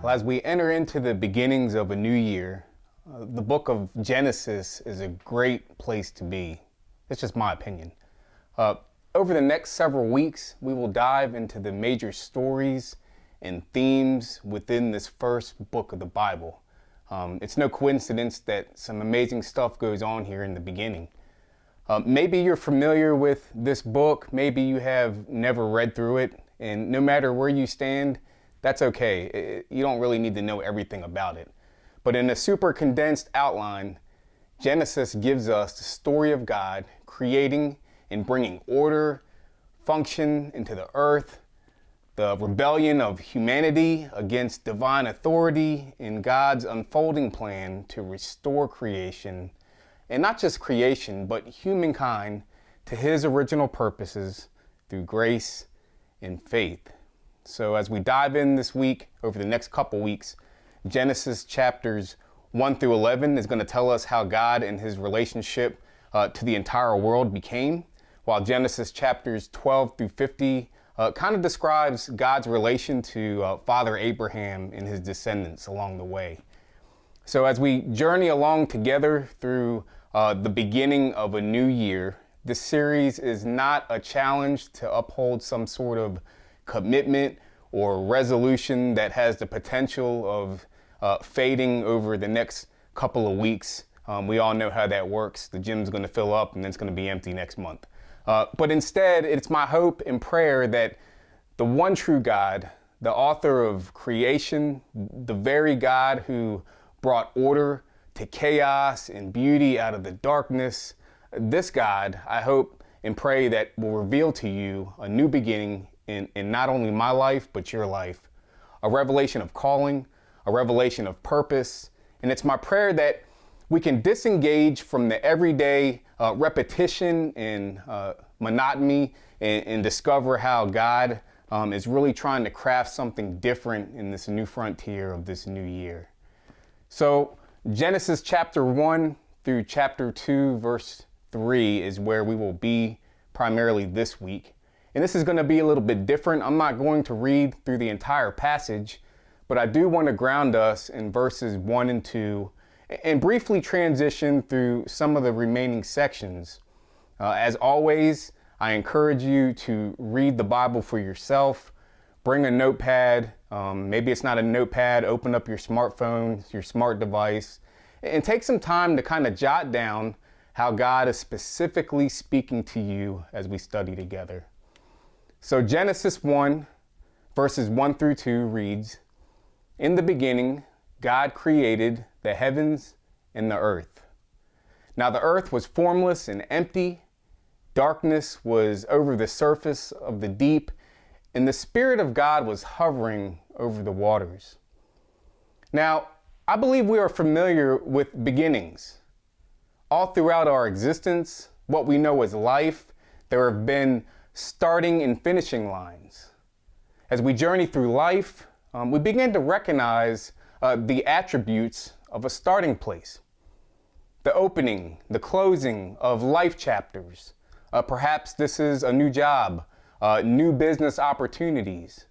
Well, as we enter into the beginnings of a new year, the book of Genesis is a great place to be. It's just my opinion. Over the next several weeks, we will dive into the major stories and themes within this first book of the Bible. It's no coincidence that some amazing stuff goes on here in the beginning. Maybe you're familiar with this book, maybe you have never read through it, and no matter where you stand, that's okay. You don't really need to know everything about it. But in a super condensed outline, Genesis gives us the story of God creating and bringing order, function into the earth, the rebellion of humanity against divine authority, and God's unfolding plan to restore creation, and not just creation, but humankind to his original purposes through grace and faith. So as we dive in this week, over the next couple weeks, Genesis chapters 1 through 11 is going to tell us how God and his relationship to the entire world became, while Genesis chapters 12 through 50 kind of describes God's relation to Father Abraham and his descendants along the way. So as we journey along together through the beginning of a new year, this series is not a challenge to uphold some sort of commitment or resolution that has the potential of fading over the next couple of weeks. We all know how that works. The gym's going to fill up and then it's going to be empty next month. But instead, it's my hope and prayer that the one true God, the author of creation, the very God who brought order to chaos and beauty out of the darkness, this God, I hope and pray that will reveal to you a new beginning in not only my life, but your life, a revelation of calling, a revelation of purpose. And it's my prayer that we can disengage from the everyday repetition and monotony and discover how God is really trying to craft something different in this new frontier of this new year. So Genesis chapter 1 through chapter 2, verse 3 is where we will be primarily this week. And this is going to be a little bit different. I'm not going to read through the entire passage, but I do want to ground us in verses 1 and 2 and briefly transition through some of the remaining sections. As always, I encourage you to read the Bible for yourself. Bring a notepad. Maybe it's not a notepad. Open up your smartphone, your smart device, and take some time to kind of jot down how God is specifically speaking to you as we study together. So Genesis 1, verses 1 through 2 reads, "In the beginning, God created the heavens and the earth. Now the earth was formless and empty. Darkness was over the surface of the deep, and the Spirit of God was hovering over the waters." Now, I believe we are familiar with beginnings. All throughout our existence, what we know as life, there have been starting and finishing lines. As we journey through life, we begin to recognize the attributes of a starting place. The opening, the closing of life chapters. Perhaps this is a new job, new business opportunities,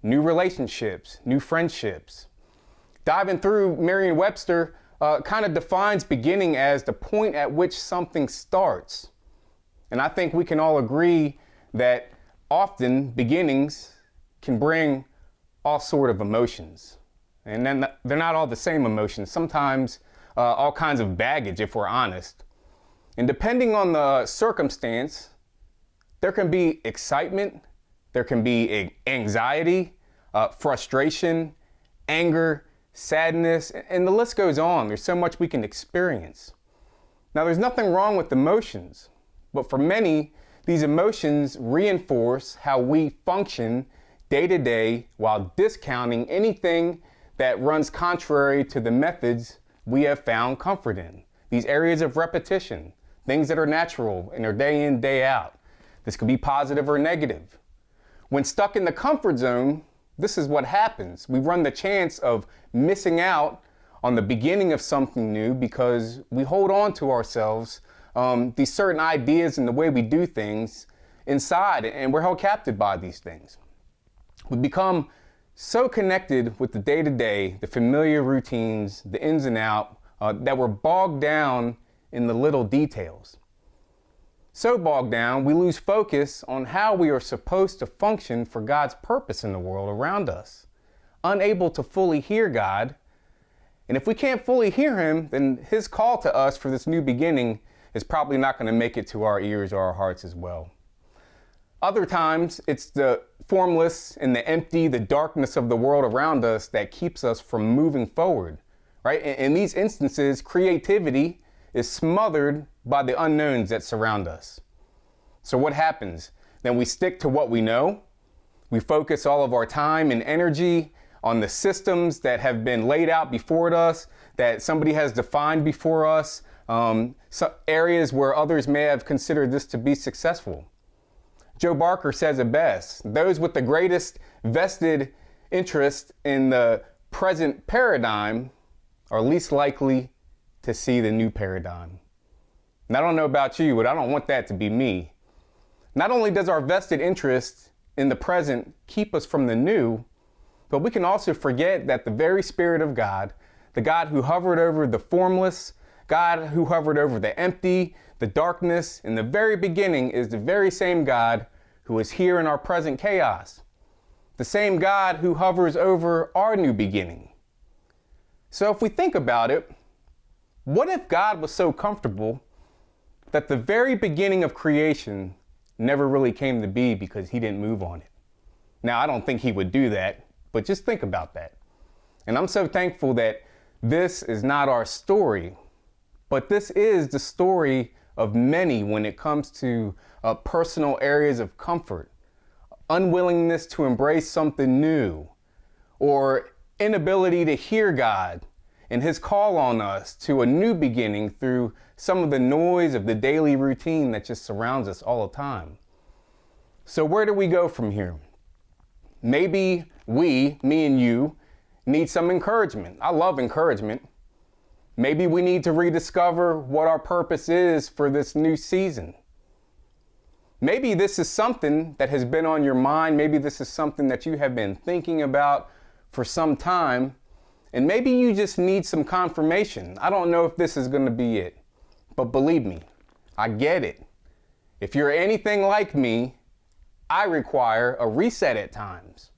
new relationships, new friendships. Diving through Merriam-Webster kind of defines beginning as the point at which something starts. And I think we can all agree that often beginnings can bring all sort of emotions. And then they're not all the same emotions. Sometimes all kinds of baggage, if we're honest. And depending on the circumstance, there can be excitement, there can be anxiety, frustration, anger, sadness, and the list goes on. There's so much we can experience. Now, there's nothing wrong with emotions, but for many, these emotions reinforce how we function day to day while discounting anything that runs contrary to the methods we have found comfort in. These areas of repetition, things that are natural and are day in, day out. This could be positive or negative. When stuck in the comfort zone, this is what happens. We run the chance of missing out on the beginning of something new because we hold on to ourselves these certain ideas and the way we do things inside, and we're held captive by these things. We become So connected with the day-to-day, the familiar routines, the ins and outs, that we're bogged down in the little details. So bogged down, we lose focus on how we are supposed to function for God's purpose in the world around us, unable to fully hear God. And if we can't fully hear Him, then His call to us for this new beginning is probably not going to make it to our ears or our hearts as well. Other times, it's the formless and the empty, the darkness of the world around us that keeps us from moving forward, right? In these instances, creativity is smothered by the unknowns that surround us. So what happens? Then we stick to what we know. We focus all of our time and energy on the systems that have been laid out before us, that somebody has defined before us, areas where others may have considered this to be successful. Joe Barker says it best: those with the greatest vested interest in the present paradigm are least likely to see the new paradigm. And I don't know about you, but I don't want that to be me. Not only does our vested interest in the present keep us from the new, but we can also forget that the very Spirit of God, the God who hovered over the formless, God who hovered over the empty, the darkness, in the very beginning, is the very same God who is here in our present chaos. The same God who hovers over our new beginning. So if we think about it, what if God was so comfortable that the very beginning of creation never really came to be because He didn't move on it? Now, I don't think He would do that, but just think about that. And I'm so thankful that this is not our story, but this is the story of many when it comes to personal areas of comfort, unwillingness to embrace something new, or inability to hear God and His call on us to a new beginning through some of the noise of the daily routine that just surrounds us all the time. So where do we go from here? Maybe we, me and you, need some encouragement. I love encouragement. Maybe we need to rediscover what our purpose is for this new season. Maybe this is something that has been on your mind. Maybe this is something that you have been thinking about for some time. And maybe you just need some confirmation. I don't know if this is going to be it, but believe me, I get it. If you're anything like me, I require a reset at times.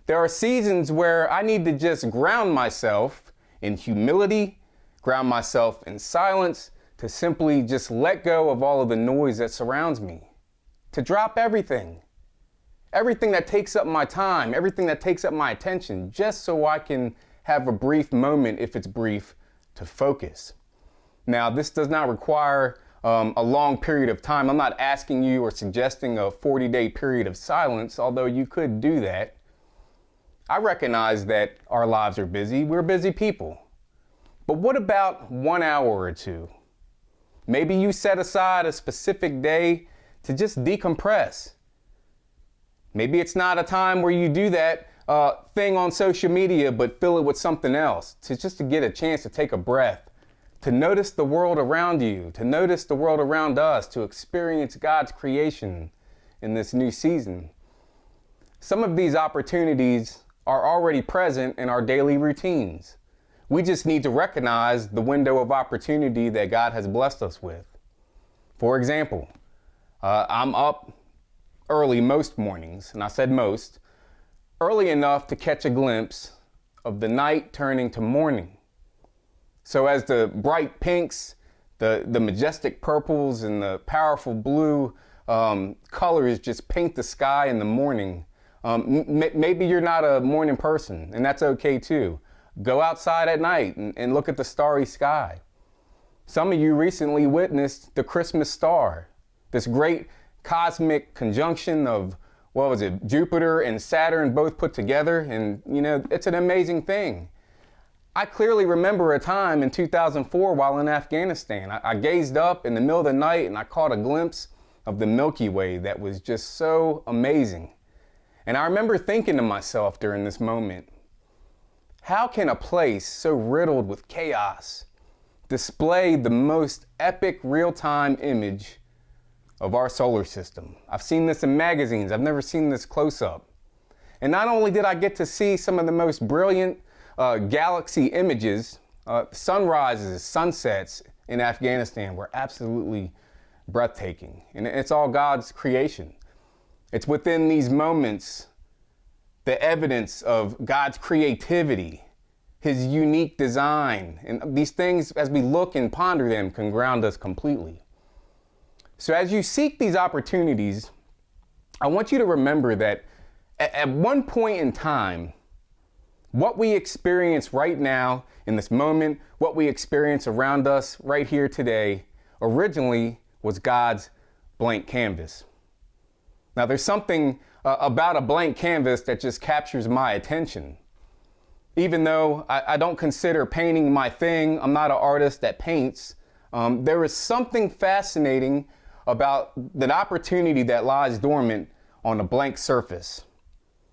There are seasons where I need to just ground myself in humility, ground myself in silence, to simply just let go of all of the noise that surrounds me, to drop everything that takes up my time, everything that takes up my attention, just so I can have a brief moment, if it's brief, to focus. Now, this does not require a long period of time. I'm not asking you or suggesting a 40-day period of silence, although you could do that. I recognize that our lives are busy. We're busy people. But what about 1 hour or two? Maybe you set aside a specific day to just decompress. Maybe it's not a time where you do that thing on social media, but fill it with something else, to get a chance to take a breath, to notice the world around you, to notice the world around us, to experience God's creation in this new season. Some of these opportunities are already present in our daily routines. We just need to recognize the window of opportunity that God has blessed us with. For example, I'm up early most mornings, and I said most, early enough to catch a glimpse of the night turning to morning. So as the bright pinks, the majestic purples, and the powerful blue colors just paint the sky in the morning, maybe you're not a morning person, and that's okay too. Go outside at night and look at the starry sky. Some of you recently witnessed the Christmas star, this great cosmic conjunction of, Jupiter and Saturn both put together, and it's an amazing thing. I clearly remember a time in 2004 while in Afghanistan. I gazed up in the middle of the night and I caught a glimpse of the Milky Way that was just so amazing. And I remember thinking to myself during this moment, how can a place so riddled with chaos display the most epic real-time image of our solar system? I've seen this in magazines. I've never seen this close up. And not only did I get to see some of the most brilliant galaxy images, sunrises, sunsets in Afghanistan were absolutely breathtaking. And it's all God's creation. It's within these moments the evidence of God's creativity, his unique design. And these things, as we look and ponder them, can ground us completely. So as you seek these opportunities, I want you to remember that at one point in time, what we experience right now in this moment, what we experience around us right here today, originally was God's blank canvas. Now, there's something about a blank canvas that just captures my attention. Even though I don't consider painting my thing, I'm not an artist that paints, there is something fascinating about the opportunity that lies dormant on a blank surface.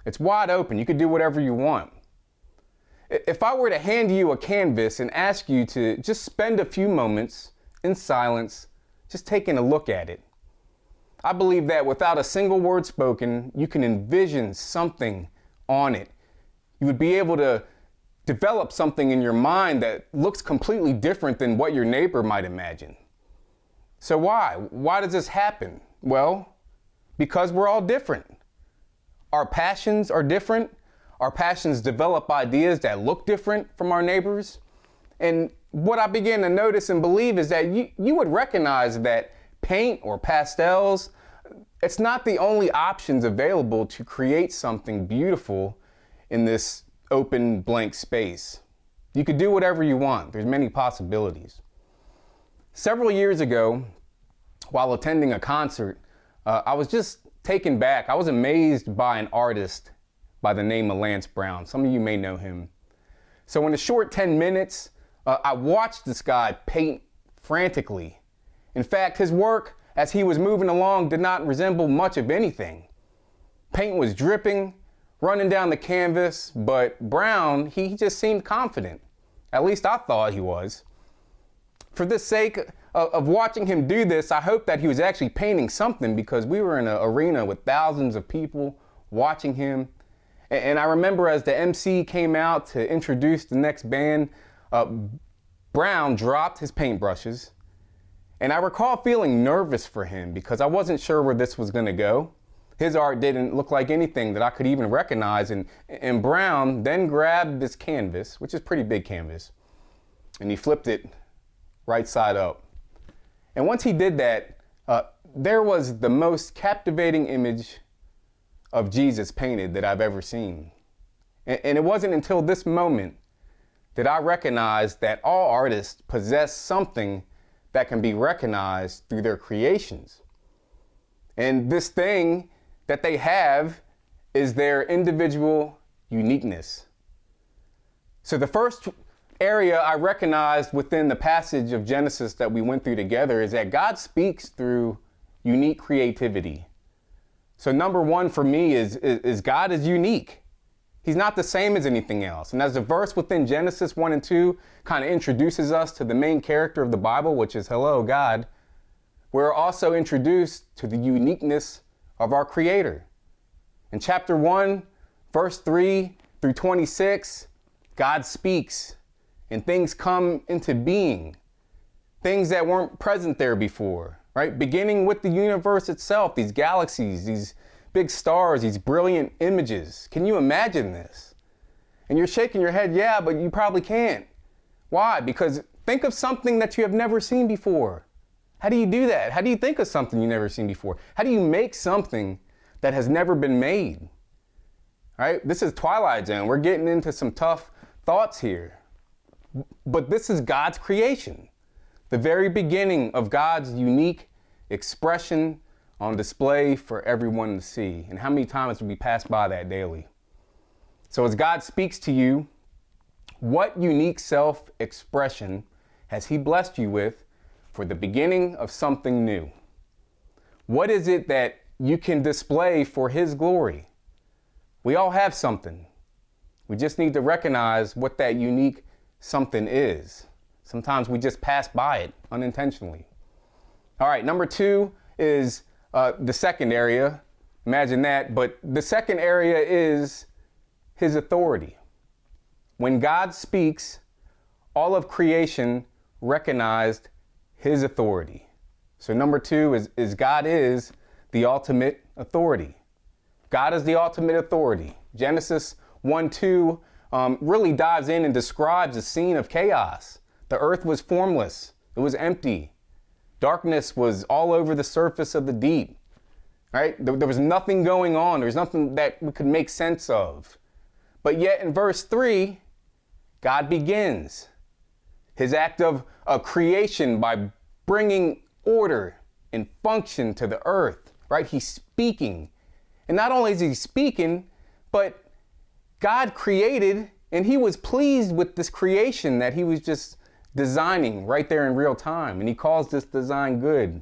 It's wide open. You can do whatever you want. If I were to hand you a canvas and ask you to just spend a few moments in silence, just taking a look at it, I believe that without a single word spoken, you can envision something on it. You would be able to develop something in your mind that looks completely different than what your neighbor might imagine. So why? Why does this happen? Well, because we're all different. Our passions are different. Our passions develop ideas that look different from our neighbors. And what I began to notice and believe is that you would recognize that paint or pastels, it's not the only options available to create something beautiful in this open blank space. You could do whatever you want. There's many possibilities. Several years ago, while attending a concert, I was just taken back. I was amazed by an artist by the name of Lance Brown. Some of you may know him. So in a short 10 minutes, I watched this guy paint frantically. In fact, his work as he was moving along did not resemble much of anything. Paint was dripping, running down the canvas, but Brown, he just seemed confident. At least I thought he was. For the sake of watching him do this, I hope that he was actually painting something, because we were in an arena with thousands of people watching him. And I remember as the MC came out to introduce the next band, Brown dropped his paintbrushes. And I recall feeling nervous for him because I wasn't sure where this was going to go. His art didn't look like anything that I could even recognize. And Brown then grabbed this canvas, which is pretty big canvas, and he flipped it right side up. And once he did that, there was the most captivating image of Jesus painted that I've ever seen. And it wasn't until this moment that I recognized that all artists possess something that can be recognized through their creations. And this thing that they have is their individual uniqueness. So the first area I recognized within the passage of Genesis that we went through together is that God speaks through unique creativity. So number one for me is God is unique. He's not the same as anything else. And as the verse within Genesis 1 and 2 kind of introduces us to the main character of the Bible, which is hello, God, we're also introduced to the uniqueness of our Creator. In chapter 1, verse 3 through 26, God speaks and things come into being, things that weren't present there before, right? Beginning with the universe itself, these galaxies, these big stars, these brilliant images. Can you imagine this? And you're shaking your head, yeah, but you probably can't. Why? Because think of something that you have never seen before. How do you do that? How do you think of something you've never seen before? How do you make something that has never been made? All right? This is Twilight Zone. We're getting into some tough thoughts here. But this is God's creation, the very beginning of God's unique expression on display for everyone to see. And how many times do we pass by that daily? So as God speaks to you, what unique self-expression has He blessed you with for the beginning of something new? What is it that you can display for His glory? We all have something. We just need to recognize what that unique something is. Sometimes we just pass by it unintentionally. All right, number two is the second area, Imagine that. But the second area is his authority. When God speaks, all of creation recognized his authority. So number two is God is the ultimate authority. God is the ultimate authority. Genesis 1:2 really dives in and describes a scene of chaos. The earth was formless. It was empty. Darkness was all over the surface of the deep. Right? There was nothing going on. There was nothing that we could make sense of. But yet in verse 3, God begins his act of creation by bringing order and function to the earth. Right? He's speaking. And not only is he speaking, but God created, and he was pleased with this creation that he was just designing right there in real time. And he calls this design good.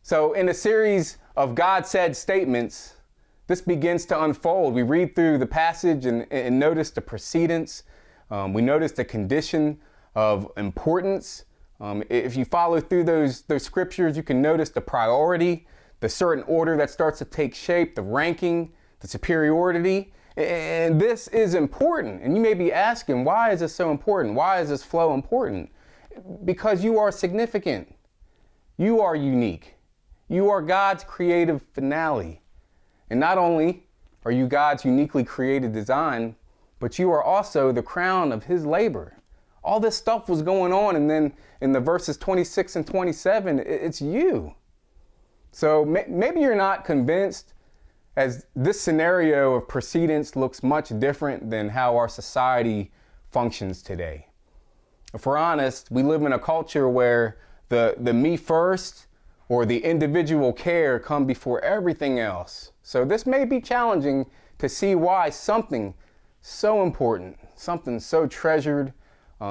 So in a series of God said statements, this begins to unfold. We read through the passage and notice the precedence. We notice the condition of importance. If you follow through those scriptures, you can notice the priority, the certain order that starts to take shape, the ranking, the superiority. And this is important. And you may be asking, why is this so important? Why is this flow important? Because you are significant. You are unique. You are God's creative finale. And not only are you God's uniquely created design, but you are also the crown of his labor. All this stuff was going on, and then in the verses 26 and 27, it's you. So maybe you're not convinced, as this scenario of precedence looks much different than how our society functions today. If we're honest, we live in a culture where the me first or the individual care come before everything else. So this may be challenging to see why something so important, something so treasured,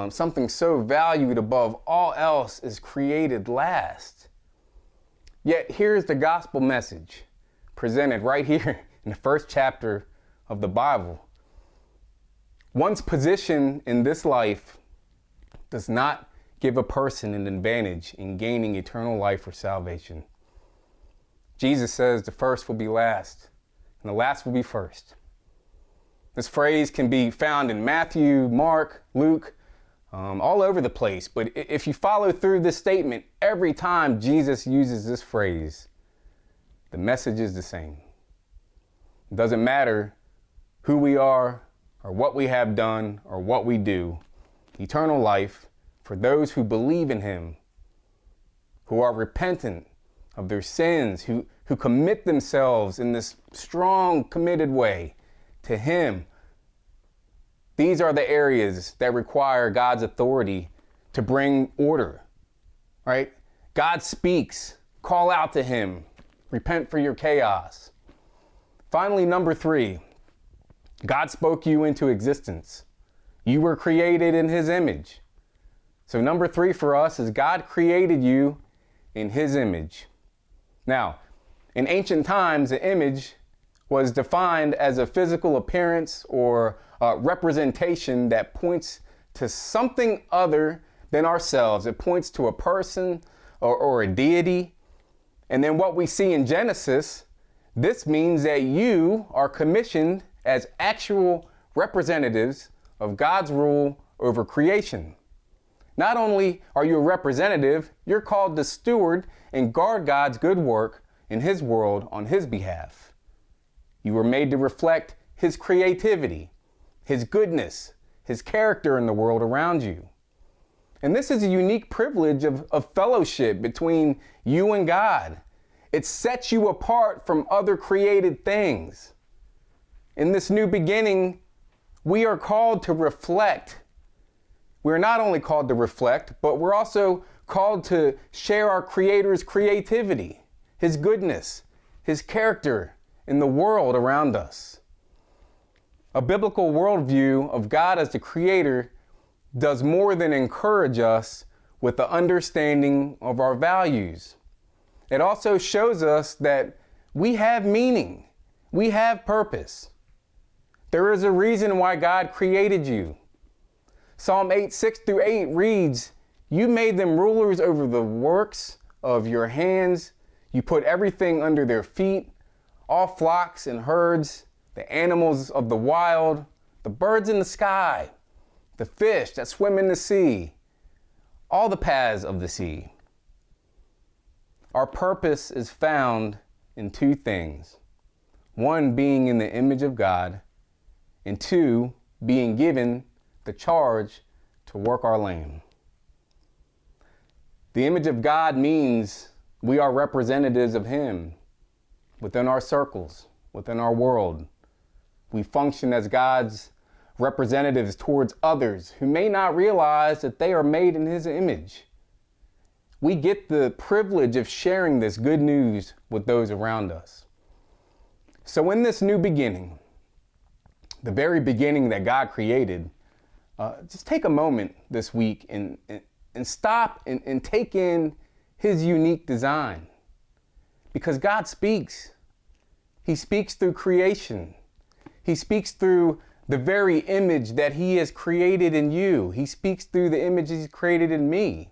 something so valued above all else is created last. Yet here's the gospel message presented right here in the first chapter of the Bible. One's position in this life does not give a person an advantage in gaining eternal life or salvation. Jesus says the first will be last and the last will be first. This phrase can be found in Matthew, Mark, Luke, all over the place. But if you follow through this statement, every time Jesus uses this phrase, the message is the same. It doesn't matter who we are or what we have done or what we do. Eternal life for those who believe in him, who are repentant of their sins, who commit themselves in this strong, committed way to him. These are the areas that require God's authority to bring order, right? God speaks, call out to him, repent for your chaos. Finally, number 3, God spoke you into existence. You were created in his image. So number 3 for us is God created you in his image. Now, in ancient times, the image was defined as a physical appearance or representation that points to something other than ourselves. It points to a person or a deity. And then what we see in Genesis, this means that you are commissioned as actual representatives of God's rule over creation. Not only are you a representative, you're called to steward and guard God's good work in his world on his behalf. You were made to reflect his creativity, his goodness, his character in the world around you. And this is a unique privilege of fellowship between you and God. It sets you apart from other created things. In this new beginning, we are called to reflect. We're not only called to reflect, but we're also called to share our Creator's creativity, his goodness, his character in the world around us. A biblical worldview of God as the Creator does more than encourage us with the understanding of our values. It also shows us that we have meaning, we have purpose. There is a reason why God created you. Psalm 8:6-8 reads, "You made them rulers over the works of your hands. You put everything under their feet, all flocks and herds, the animals of the wild, the birds in the sky, the fish that swim in the sea, all the paths of the sea. Our purpose is found in two things. One, being in the image of God, and two, being given the charge to work our land. The image of God means we are representatives of Him within our circles, within our world. We function as God's representatives towards others who may not realize that they are made in His image. We get the privilege of sharing this good news with those around us. So in this new beginning, the very beginning that God created, just take a moment this week and stop and take in His unique design. Because God speaks. He speaks through creation. He speaks through the very image that He has created in you. He speaks through the image He's created in me.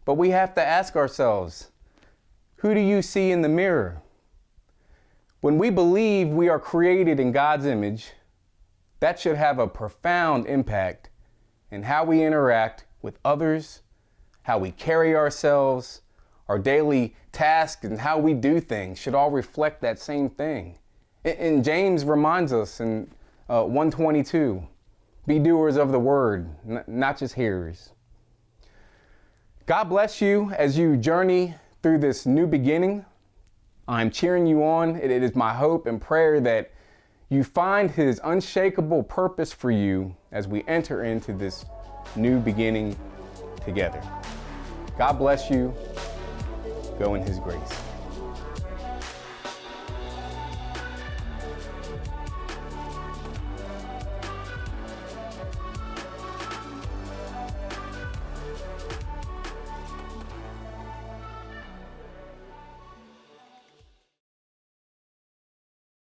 But we have to ask ourselves, who do you see in the mirror? When we believe we are created in God's image, that should have a profound impact in how we interact with others, how we carry ourselves, our daily tasks, and how we do things should all reflect that same thing. And James reminds us in 1:22, be doers of the word, not just hearers. God bless you as you journey through this new beginning. I'm cheering you on. It is my hope and prayer that you find His unshakable purpose for you as we enter into this new beginning together. God bless you. Go in His grace.